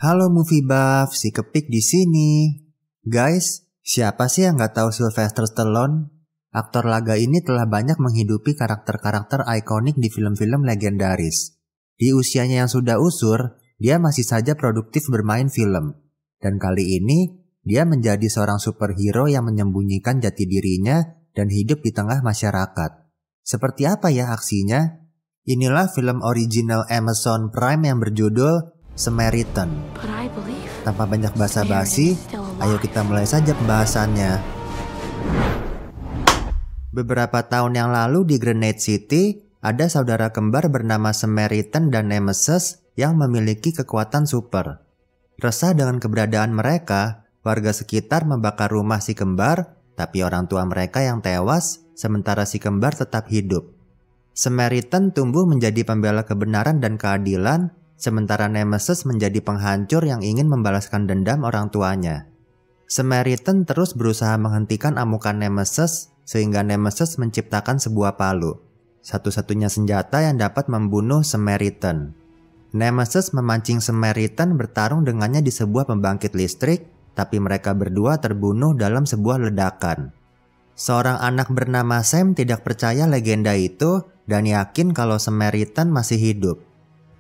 Halo Movie Buff, si Kepik di sini. Guys, siapa sih yang nggak tahu Sylvester Stallone? Aktor laga ini telah banyak menghidupi karakter-karakter ikonik di film-film legendaris. Di usianya yang sudah usur, dia masih saja produktif bermain film. Dan kali ini, dia menjadi seorang superhero yang menyembunyikan jati dirinya dan hidup di tengah masyarakat. Seperti apa ya aksinya? Inilah film original Amazon Prime yang berjudul Samaritan. Tanpa banyak basa-basi, ayo kita mulai saja pembahasannya. Beberapa tahun yang lalu di Grenade City, ada saudara kembar bernama Samaritan dan Nemesis yang memiliki kekuatan super. Resah dengan keberadaan mereka, warga sekitar membakar rumah si kembar, tapi orang tua mereka yang tewas, sementara si kembar tetap hidup. Samaritan tumbuh menjadi pembela kebenaran dan keadilan, sementara Nemesis menjadi penghancur yang ingin membalaskan dendam orang tuanya. Samaritan terus berusaha menghentikan amukan Nemesis, sehingga Nemesis menciptakan sebuah palu, satu-satunya senjata yang dapat membunuh Samaritan. Nemesis memancing Samaritan bertarung dengannya di sebuah pembangkit listrik, tapi mereka berdua terbunuh dalam sebuah ledakan. Seorang anak bernama Sam tidak percaya legenda itu dan yakin kalau Samaritan masih hidup.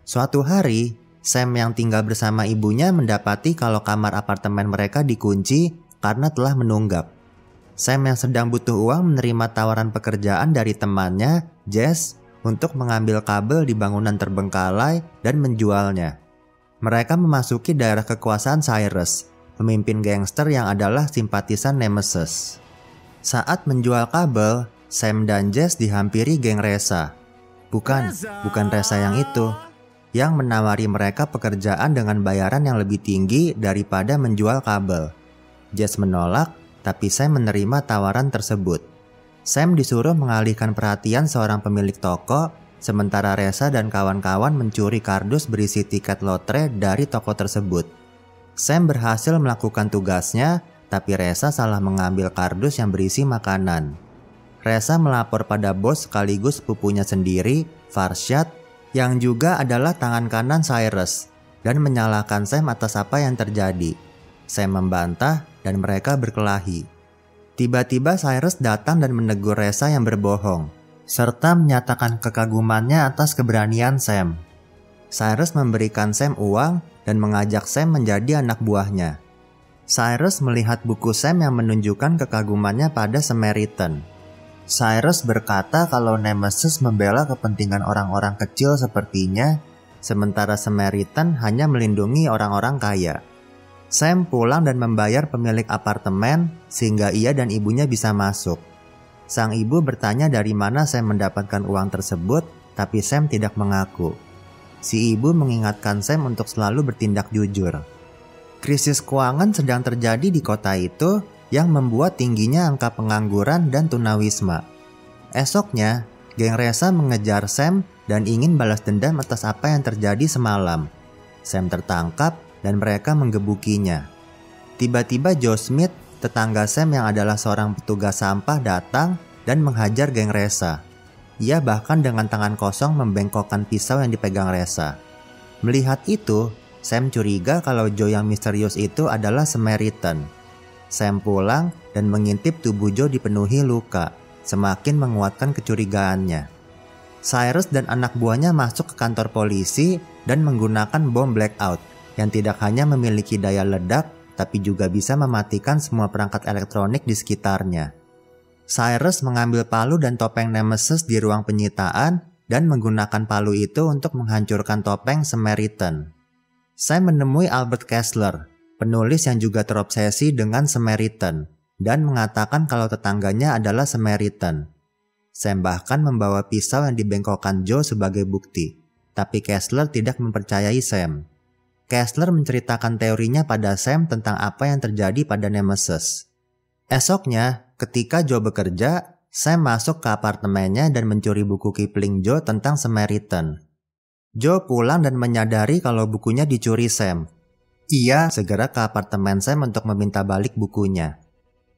Suatu hari, Sam yang tinggal bersama ibunya mendapati kalau kamar apartemen mereka dikunci karena telah menunggak. Sam yang sedang butuh uang menerima tawaran pekerjaan dari temannya, Jess, untuk mengambil kabel di bangunan terbengkalai dan menjualnya. Mereka memasuki daerah kekuasaan Cyrus, pemimpin gangster yang adalah simpatisan Nemesis. Saat menjual kabel, Sam dan Jess dihampiri geng Reza. Bukan Reza yang itu, yang menawari mereka pekerjaan dengan bayaran yang lebih tinggi daripada menjual kabel. Jess menolak, tapi Sam menerima tawaran tersebut. Sam disuruh mengalihkan perhatian seorang pemilik toko, sementara Reza dan kawan-kawan mencuri kardus berisi tiket lotre dari toko tersebut. Sam berhasil melakukan tugasnya, tapi Reza salah mengambil kardus yang berisi makanan. Reza melapor pada bos sekaligus pupunya sendiri, Farshad, yang juga adalah tangan kanan Cyrus, dan menyalahkan Sam atas apa yang terjadi. Sam membantah dan mereka berkelahi. Tiba-tiba Cyrus datang dan menegur Reza yang berbohong, serta menyatakan kekagumannya atas keberanian Sam. Cyrus memberikan Sam uang dan mengajak Sam menjadi anak buahnya. Cyrus melihat buku Sam yang menunjukkan kekagumannya pada Samaritan. Cyrus berkata kalau Nemesis membela kepentingan orang-orang kecil sepertinya, sementara Samaritan hanya melindungi orang-orang kaya. Sam pulang dan membayar pemilik apartemen sehingga ia dan ibunya bisa masuk. Sang ibu bertanya dari mana Sam mendapatkan uang tersebut, tapi Sam tidak mengaku. Si ibu mengingatkan Sam untuk selalu bertindak jujur. Krisis keuangan sedang terjadi di kota itu yang membuat tingginya angka pengangguran dan tunawisma. Esoknya, geng Reza mengejar Sam dan ingin balas dendam atas apa yang terjadi semalam. Sam tertangkap dan mereka menggebukinya. Tiba-tiba Joe Smith, tetangga Sam yang adalah seorang petugas sampah, datang dan menghajar geng Reza. Ia bahkan dengan tangan kosong membengkokkan pisau yang dipegang Reza. Melihat itu, Sam curiga kalau Joe yang misterius itu adalah Samaritan. Sam pulang dan mengintip tubuh Joe dipenuhi luka, semakin menguatkan kecurigaannya. Cyrus dan anak buahnya masuk ke kantor polisi dan menggunakan bom blackout yang tidak hanya memiliki daya ledak, tapi juga bisa mematikan semua perangkat elektronik di sekitarnya. Cyrus mengambil palu dan topeng Nemesis di ruang penyitaan dan menggunakan palu itu untuk menghancurkan topeng Samaritan. Sam menemui Albert Kessler, penulis yang juga terobsesi dengan Samaritan, dan mengatakan kalau tetangganya adalah Samaritan. Sam bahkan membawa pisau yang dibengkokkan Joe sebagai bukti, tapi Kessler tidak mempercayai Sam. Kessler menceritakan teorinya pada Sam tentang apa yang terjadi pada Nemesis. Esoknya, ketika Joe bekerja, Sam masuk ke apartemennya dan mencuri buku Kipling Joe tentang Samaritan. Joe pulang dan menyadari kalau bukunya dicuri Sam. Ia segera ke apartemen Sam untuk meminta balik bukunya.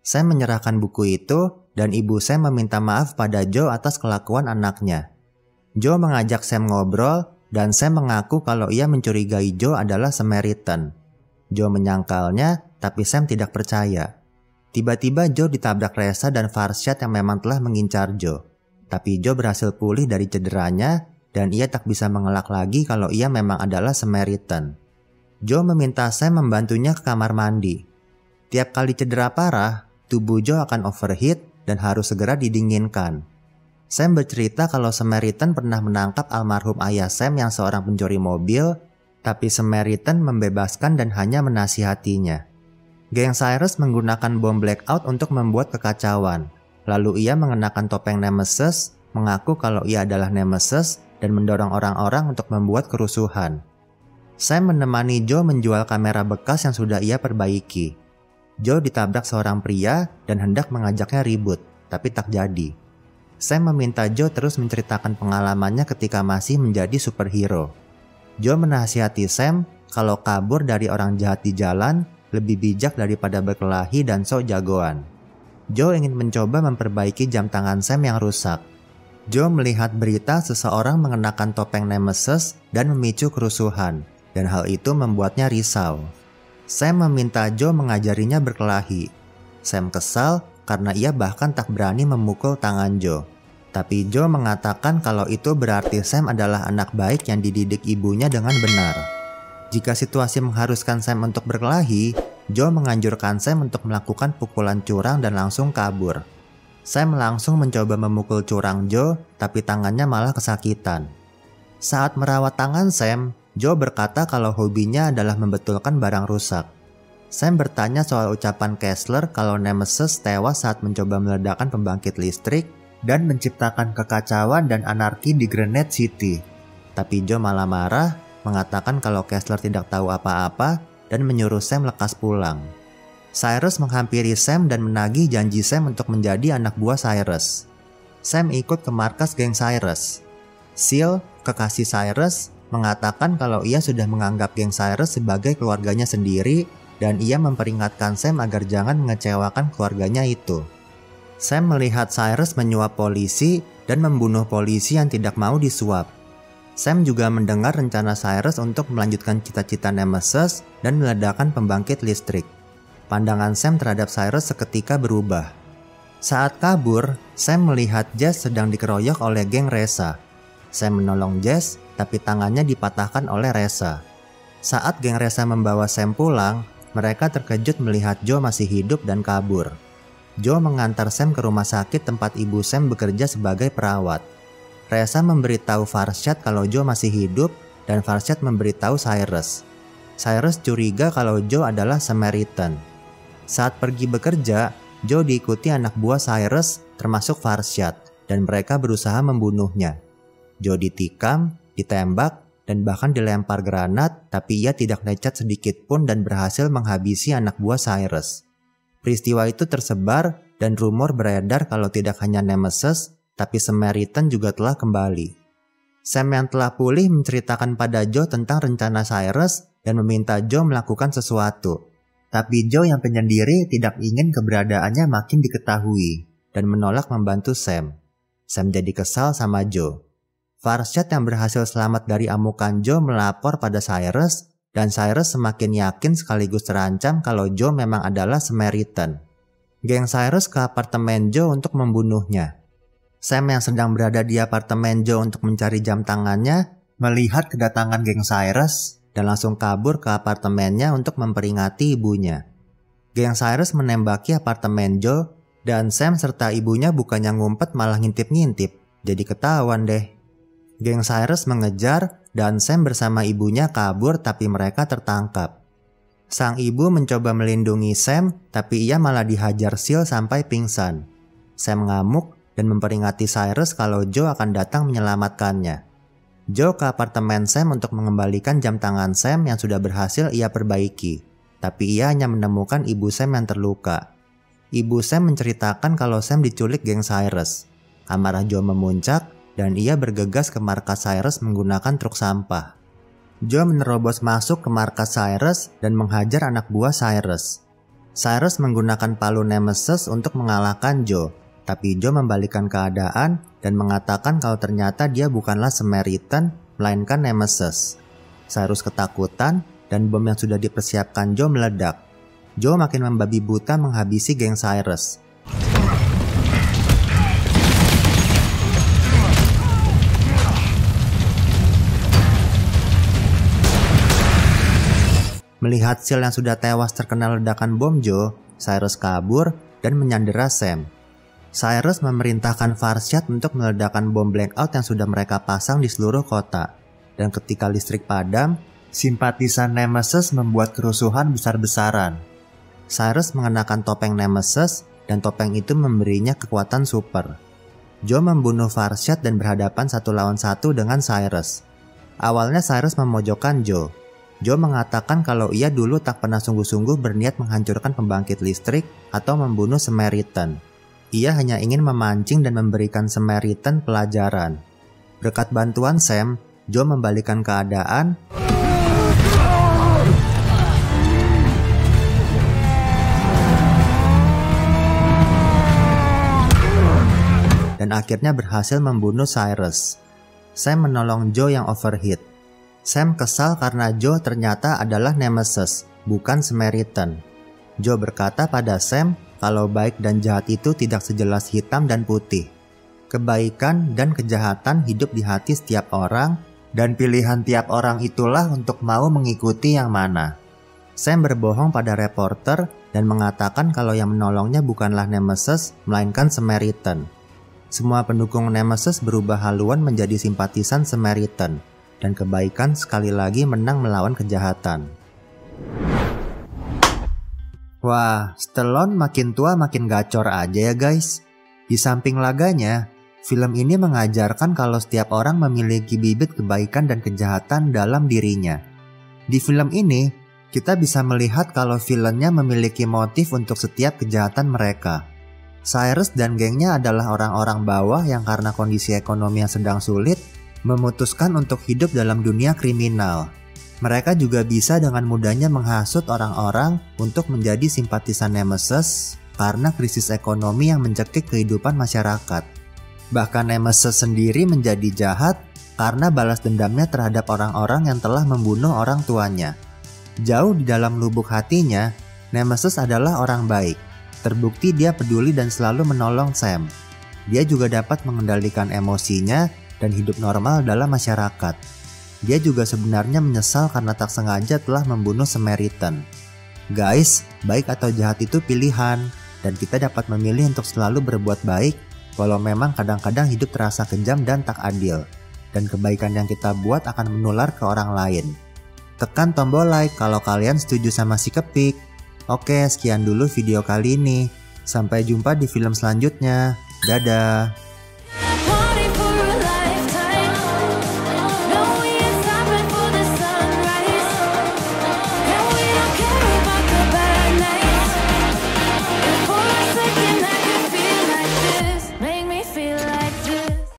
Sam menyerahkan buku itu dan ibu Sam meminta maaf pada Joe atas kelakuan anaknya. Joe mengajak Sam ngobrol dan Sam mengaku kalau ia mencurigai Joe adalah Samaritan. Joe menyangkalnya, tapi Sam tidak percaya. Tiba-tiba Joe ditabrak Reza dan Farshad yang memang telah mengincar Joe. Tapi Joe berhasil pulih dari cederanya dan ia tak bisa mengelak lagi kalau ia memang adalah Samaritan. Joe meminta Sam membantunya ke kamar mandi. Tiap kali cedera parah, tubuh Joe akan overheat dan harus segera didinginkan. Sam bercerita kalau Samaritan pernah menangkap almarhum ayah Sam yang seorang pencuri mobil, tapi Samaritan membebaskan dan hanya menasihatinya. Geng Cyrus menggunakan bom blackout untuk membuat kekacauan. Lalu ia mengenakan topeng Nemesis, mengaku kalau ia adalah Nemesis, dan mendorong orang-orang untuk membuat kerusuhan. Sam menemani Joe menjual kamera bekas yang sudah ia perbaiki. Joe ditabrak seorang pria dan hendak mengajaknya ribut, tapi tak jadi. Sam meminta Joe terus menceritakan pengalamannya ketika masih menjadi superhero. Joe menasihati Sam kalau kabur dari orang jahat di jalan lebih bijak daripada berkelahi dan sok jagoan. Joe ingin mencoba memperbaiki jam tangan Sam yang rusak. Joe melihat berita seseorang mengenakan topeng Nemesis dan memicu kerusuhan, dan hal itu membuatnya risau. Sam meminta Joe mengajarinya berkelahi. Sam kesal karena ia bahkan tak berani memukul tangan Joe. Tapi Joe mengatakan kalau itu berarti Sam adalah anak baik yang dididik ibunya dengan benar. Jika situasi mengharuskan Sam untuk berkelahi, Joe menganjurkan Sam untuk melakukan pukulan curang dan langsung kabur. Sam langsung mencoba memukul curang Joe, tapi tangannya malah kesakitan. Saat merawat tangan Sam, Joe berkata kalau hobinya adalah membetulkan barang rusak. Sam bertanya soal ucapan Kessler kalau Nemesis tewas saat mencoba meledakkan pembangkit listrik dan menciptakan kekacauan dan anarki di Grenade City. Tapi Joe malah marah, mengatakan kalau Kessler tidak tahu apa-apa dan menyuruh Sam lekas pulang. Cyrus menghampiri Sam dan menagih janji Sam untuk menjadi anak buah Cyrus. Sam ikut ke markas geng Cyrus. Seal, kekasih Cyrus, mengatakan kalau ia sudah menganggap geng Cyrus sebagai keluarganya sendiri dan ia memperingatkan Sam agar jangan mengecewakan keluarganya itu. Sam melihat Cyrus menyuap polisi dan membunuh polisi yang tidak mau disuap. Sam juga mendengar rencana Cyrus untuk melanjutkan cita-cita Nemesis dan meledakkan pembangkit listrik. Pandangan Sam terhadap Cyrus seketika berubah. Saat kabur, Sam melihat Jess sedang dikeroyok oleh geng Reza. Sam menolong Jess, tapi tangannya dipatahkan oleh Reza. Saat geng Reza membawa Sam pulang, mereka terkejut melihat Joe masih hidup dan kabur. Joe mengantar Sam ke rumah sakit tempat ibu Sam bekerja sebagai perawat. Reza memberitahu Farshad kalau Joe masih hidup dan Farshad memberitahu Cyrus. Cyrus curiga kalau Joe adalah Samaritan. Saat pergi bekerja, Joe diikuti anak buah Cyrus termasuk Farshad dan mereka berusaha membunuhnya. Joe ditikam, ditembak, dan bahkan dilempar granat, tapi ia tidak lecet sedikit pun dan berhasil menghabisi anak buah Cyrus. Peristiwa itu tersebar dan rumor beredar kalau tidak hanya Nemesis, tapi Samaritan juga telah kembali. Sam yang telah pulih menceritakan pada Joe tentang rencana Cyrus dan meminta Joe melakukan sesuatu. Tapi Joe yang penyendiri tidak ingin keberadaannya makin diketahui dan menolak membantu Sam. Sam jadi kesal sama Joe. Farshad yang berhasil selamat dari amukan Joe melapor pada Cyrus dan Cyrus semakin yakin sekaligus terancam kalau Joe memang adalah Samaritan. Geng Cyrus ke apartemen Joe untuk membunuhnya. Sam yang sedang berada di apartemen Joe untuk mencari jam tangannya melihat kedatangan geng Cyrus dan langsung kabur ke apartemennya untuk memperingati ibunya. Geng Cyrus menembaki apartemen Joe dan Sam serta ibunya bukannya ngumpet malah ngintip-ngintip, jadi ketahuan deh. Geng Cyrus mengejar dan Sam bersama ibunya kabur tapi mereka tertangkap. Sang ibu mencoba melindungi Sam tapi ia malah dihajar Seal sampai pingsan. Sam ngamuk dan memperingati Cyrus kalau Joe akan datang menyelamatkannya. Joe ke apartemen Sam untuk mengembalikan jam tangan Sam yang sudah berhasil ia perbaiki. Tapi ia hanya menemukan ibu Sam yang terluka. Ibu Sam menceritakan kalau Sam diculik geng Cyrus. Amarah Joe memuncak dan ia bergegas ke markas Cyrus menggunakan truk sampah. Joe menerobos masuk ke markas Cyrus dan menghajar anak buah Cyrus. Cyrus menggunakan palu Nemesis untuk mengalahkan Joe, tapi Joe membalikkan keadaan dan mengatakan kalau ternyata dia bukanlah Samaritan melainkan Nemesis. Cyrus ketakutan dan bom yang sudah dipersiapkan Joe meledak. Joe makin membabi buta menghabisi geng Cyrus. Melihat Seal yang sudah tewas terkena ledakan bom Joe, Cyrus kabur dan menyandera Sam. Cyrus memerintahkan Farshad untuk meledakkan bom blackout yang sudah mereka pasang di seluruh kota. Dan ketika listrik padam, simpatisan Nemesis membuat kerusuhan besar-besaran. Cyrus mengenakan topeng Nemesis dan topeng itu memberinya kekuatan super. Joe membunuh Farshad dan berhadapan 1 lawan 1 dengan Cyrus. Awalnya Cyrus memojokkan Joe. Joe mengatakan kalau ia dulu tak pernah sungguh-sungguh berniat menghancurkan pembangkit listrik atau membunuh Samaritan. Ia hanya ingin memancing dan memberikan Samaritan pelajaran. Berkat bantuan Sam, Joe membalikan keadaan dan akhirnya berhasil membunuh Cyrus. Sam menolong Joe yang overheat. Sam kesal karena Joe ternyata adalah Nemesis, bukan Samaritan. Joe berkata pada Sam kalau baik dan jahat itu tidak sejelas hitam dan putih. Kebaikan dan kejahatan hidup di hati setiap orang, dan pilihan tiap orang itulah untuk mau mengikuti yang mana. Sam berbohong pada reporter dan mengatakan kalau yang menolongnya bukanlah Nemesis, melainkan Samaritan. Semua pendukung Nemesis berubah haluan menjadi simpatisan Samaritan. Dan kebaikan sekali lagi menang melawan kejahatan. Wah, Stallone makin tua makin gacor aja ya guys. Di samping laganya, film ini mengajarkan kalau setiap orang memiliki bibit kebaikan dan kejahatan dalam dirinya. Di film ini, kita bisa melihat kalau villainnya memiliki motif untuk setiap kejahatan mereka. Cyrus dan gengnya adalah orang-orang bawah yang karena kondisi ekonomi yang sedang sulit, memutuskan untuk hidup dalam dunia kriminal. Mereka juga bisa dengan mudahnya menghasut orang-orang untuk menjadi simpatisan Nemesis karena krisis ekonomi yang mencekik kehidupan masyarakat. Bahkan Nemesis sendiri menjadi jahat karena balas dendamnya terhadap orang-orang yang telah membunuh orang tuanya. Jauh di dalam lubuk hatinya, Nemesis adalah orang baik. Terbukti dia peduli dan selalu menolong Sam. Dia juga dapat mengendalikan emosinya dan hidup normal dalam masyarakat. Dia juga sebenarnya menyesal karena tak sengaja telah membunuh Samaritan. Guys, baik atau jahat itu pilihan, dan kita dapat memilih untuk selalu berbuat baik, walau memang kadang-kadang hidup terasa kejam dan tak adil, dan kebaikan yang kita buat akan menular ke orang lain. Tekan tombol like kalau kalian setuju sama si Kepik. Oke, sekian dulu video kali ini. Sampai jumpa di film selanjutnya. Dadah!